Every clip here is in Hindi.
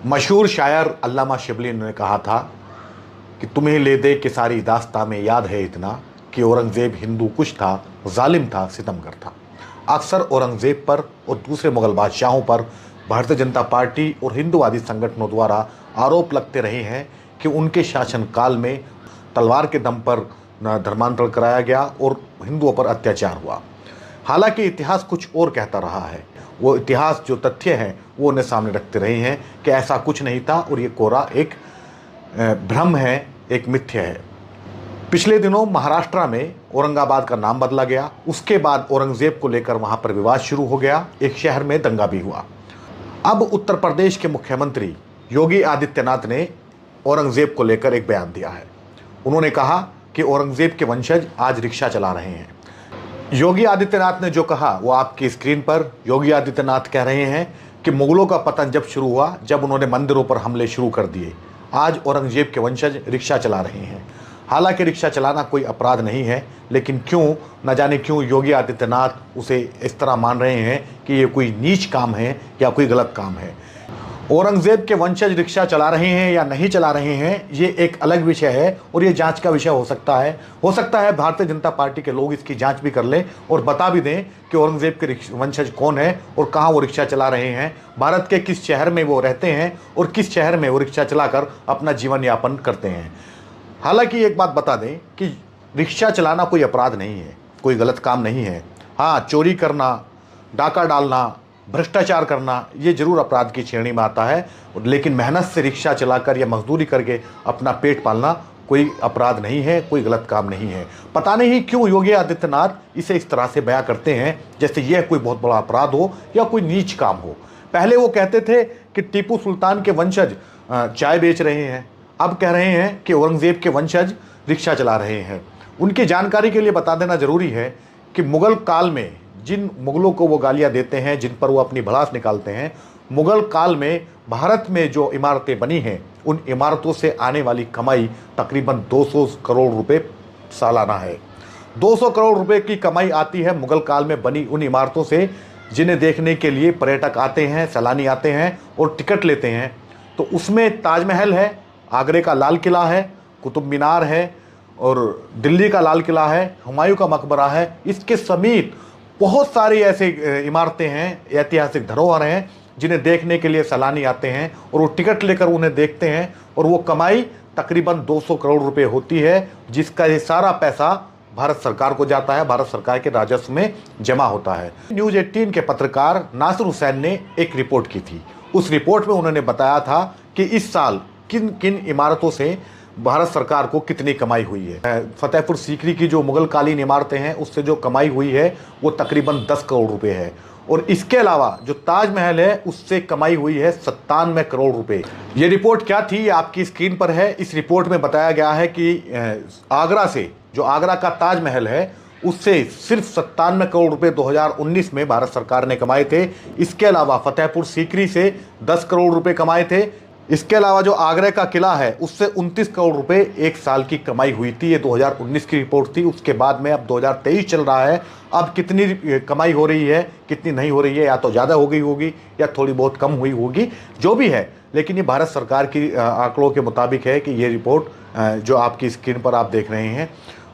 मशहूर शायर अल्लामा शिबली ने कहा था कि तुम्हें ले दे कि सारी दास्तां में याद है इतना कि औरंगज़ेब हिंदू कुश था, जालिम था, सितमगर था। अक्सर औरंगज़ेब पर और दूसरे मुग़ल बादशाहों पर भारतीय जनता पार्टी और हिंदूवादी संगठनों द्वारा आरोप लगते रहे हैं कि उनके शासनकाल में तलवार के दम पर धर्मांतरण कराया गया और हिंदुओं पर अत्याचार हुआ। हालांकि इतिहास कुछ और कहता रहा है। वो इतिहास जो तथ्य हैं वो उन्हें सामने रखते रहे हैं कि ऐसा कुछ नहीं था और ये कोरा एक भ्रम है, एक मिथ्या है। पिछले दिनों महाराष्ट्र में औरंगाबाद का नाम बदला गया। उसके बाद औरंगज़ेब को लेकर वहाँ पर विवाद शुरू हो गया। एक शहर में दंगा भी हुआ। अब उत्तर प्रदेश के मुख्यमंत्री योगी आदित्यनाथ ने औरंगज़ेब को लेकर एक बयान दिया है। उन्होंने कहा कि औरंगज़ेब के वंशज आज रिक्शा चला रहे हैं। योगी आदित्यनाथ ने जो कहा वो आपकी स्क्रीन पर योगी आदित्यनाथ कह रहे हैं कि मुगलों का पतन जब शुरू हुआ, जब उन्होंने मंदिरों पर हमले शुरू कर दिए, आज औरंगज़ेब के वंशज रिक्शा चला रहे हैं। हालांकि रिक्शा चलाना कोई अपराध नहीं है, लेकिन क्यों न जाने क्यों योगी आदित्यनाथ उसे इस तरह मान रहे हैं कि ये कोई नीच काम है या कोई गलत काम है। औरंगज़ेब के वंशज रिक्शा चला रहे हैं या नहीं चला रहे हैं, ये एक अलग विषय है और ये जांच का विषय हो सकता है भारतीय जनता पार्टी के लोग इसकी जांच भी कर लें और बता भी दें कि औरंगज़ेब के वंशज कौन है और कहाँ वो रिक्शा चला रहे हैं, भारत के किस शहर में वो रहते हैं और किस शहर में वो रिक्शा चलाकर अपना जीवन यापन करते हैं। हालांकि एक बात बता दें कि रिक्शा चलाना कोई अपराध नहीं है, कोई गलत काम नहीं है। हाँ, चोरी करना, डाका डालना, भ्रष्टाचार करना ये जरूर अपराध की श्रेणी में आता है, लेकिन मेहनत से रिक्शा चलाकर या मजदूरी करके अपना पेट पालना कोई अपराध नहीं है, कोई गलत काम नहीं है। पता नहीं क्यों योगी आदित्यनाथ इसे इस तरह से बयां करते हैं जैसे यह कोई बहुत बड़ा अपराध हो या कोई नीच काम हो। पहले वो कहते थे कि टीपू सुल्तान के वंशज चाय बेच रहे हैं, अब कह रहे हैं कि औरंगज़ेब के वंशज रिक्शा चला रहे हैं। उनकी जानकारी के लिए बता देना जरूरी है कि मुग़ल काल में जिन मुग़लों को वो गालियाँ देते हैं, जिन पर वो अपनी भड़ास निकालते हैं, मुग़ल काल में भारत में जो इमारतें बनी हैं उन इमारतों से आने वाली कमाई तकरीबन 200 करोड़ रुपए सालाना है। 200 करोड़ रुपए की कमाई आती है मुग़ल काल में बनी उन इमारतों से, जिन्हें देखने के लिए पर्यटक आते हैं, सैलानी आते हैं और टिकट लेते हैं। तो उसमें ताजमहल है, आगरे का लाल किला है, कुतुब मीनार है और दिल्ली का लाल किला है, हुमायूं का मकबरा है। इसके समेत बहुत सारी ऐसे इमारतें हैं, ऐतिहासिक धरोहर हैं, जिन्हें देखने के लिए सैलानी आते हैं और वो टिकट लेकर उन्हें देखते हैं और वो कमाई तकरीबन 200 करोड़ रुपए होती है, जिसका ये सारा पैसा भारत सरकार को जाता है, भारत सरकार के राजस्व में जमा होता है। न्यूज़ 18 के पत्रकार नासिर हुसैन ने एक रिपोर्ट की थी। उस रिपोर्ट में उन्होंने बताया था कि इस साल किन किन इमारतों से भारत सरकार को कितनी कमाई हुई है। फतेहपुर सीकरी की जो मुग़ल कालीन इमारतें हैं उससे जो कमाई हुई है वो तकरीबन 10 करोड़ रुपए है और इसके अलावा जो ताजमहल है उससे कमाई हुई है 97 करोड़ रुपए। ये रिपोर्ट क्या थी, ये आपकी स्क्रीन पर है। इस रिपोर्ट में बताया गया है कि आगरा से जो आगरा का ताजमहल है उससे सिर्फ 97 करोड़ रुपए 2019 में भारत सरकार ने कमाए थे। इसके अलावा फतेहपुर सीकरी से 10 करोड़ रुपए कमाए थे। इसके अलावा जो आगरा का किला है उससे 29 करोड़ रुपए एक साल की कमाई हुई थी। ये 2019 की रिपोर्ट थी। उसके बाद में अब 2023 चल रहा है। अब कितनी कमाई हो रही है, कितनी नहीं हो रही है, या तो ज़्यादा हो गई होगी या थोड़ी बहुत कम हुई होगी, जो भी है, लेकिन ये भारत सरकार की आंकड़ों के मुताबिक है कि ये रिपोर्ट जो आपकी स्क्रीन पर आप देख रहे हैं।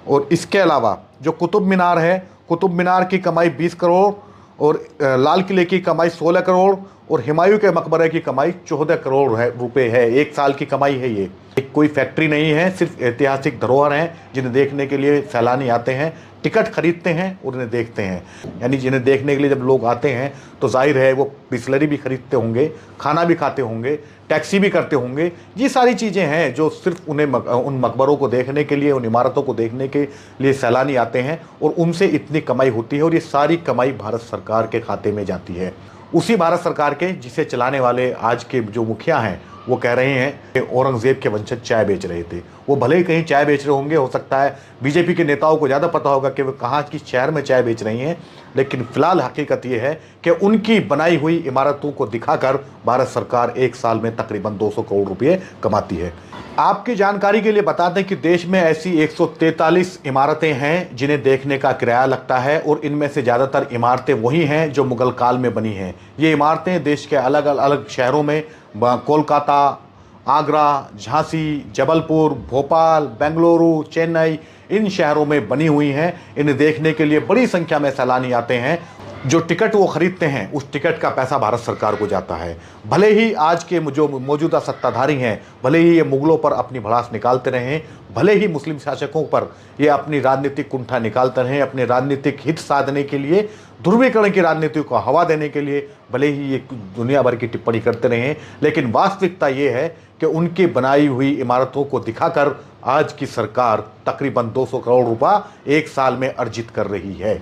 और इसके अलावा जो कुतुब मीनार है, कुतुब मीनार की कमाई 20 करोड़ और लाल किले की कमाई 16 करोड़ और हुमायूं के मकबरे की कमाई 14 करोड़ रुपए है। एक साल की कमाई है। ये कोई फैक्ट्री नहीं है, सिर्फ ऐतिहासिक धरोहर हैं जिन्हें देखने के लिए सैलानी आते हैं, टिकट खरीदते हैं और उन्हें देखते हैं। यानी जिन्हें देखने के लिए जब लोग आते हैं तो जाहिर है वो बिस्लरी भी खरीदते होंगे, खाना भी खाते होंगे, टैक्सी भी करते होंगे। ये सारी चीज़ें हैं जो सिर्फ उन्हें उन मकबरों को देखने के लिए, उन इमारतों को देखने के लिए सैलानी आते हैं और उनसे इतनी कमाई होती है और ये सारी कमाई भारत सरकार के खाते में जाती है। उसी भारत सरकार के जिसे चलाने वाले आज के जो मुखिया हैं वो कह रहे हैं कि औरंगज़ेब के वंशज चाय बेच रहे थे। वो भले ही कहीं चाय बेच रहे होंगे, हो सकता है बीजेपी के नेताओं को ज़्यादा पता होगा कि वो कहाँ किस शहर में चाय बेच रही हैं, लेकिन फिलहाल हकीकत ये है कि उनकी बनाई हुई इमारतों को दिखाकर भारत सरकार एक साल में तकरीबन 200 करोड़ रुपये कमाती है। आपकी जानकारी के लिए बता दें कि देश में ऐसी 143 इमारतें हैं जिन्हें देखने का किराया लगता है और इनमें से ज़्यादातर इमारतें वही हैं जो मुग़ल काल में बनी हैं। ये इमारतें देश के अलग अलग शहरों में कोलकाता, आगरा, झांसी, जबलपुर, भोपाल, बेंगलुरु, चेन्नई, इन शहरों में बनी हुई हैं। इन्हें देखने के लिए बड़ी संख्या में सैलानी आते हैं। जो टिकट वो खरीदते हैं उस टिकट का पैसा भारत सरकार को जाता है। भले ही आज के जो मौजूदा सत्ताधारी हैं, भले ही ये मुगलों पर अपनी भड़ास निकालते रहें, भले ही मुस्लिम शासकों पर ये अपनी राजनीतिक कुंठा निकालते रहें, अपने राजनीतिक हित साधने के लिए, ध्रुवीकरण की राजनीति को हवा देने के लिए भले ही ये दुनिया भर की टिप्पणी करते रहें, लेकिन वास्तविकता ये है कि उनकी बनाई हुई इमारतों को दिखाकर आज की सरकार तकरीबन 200 करोड़ रुपया एक साल में अर्जित कर रही है।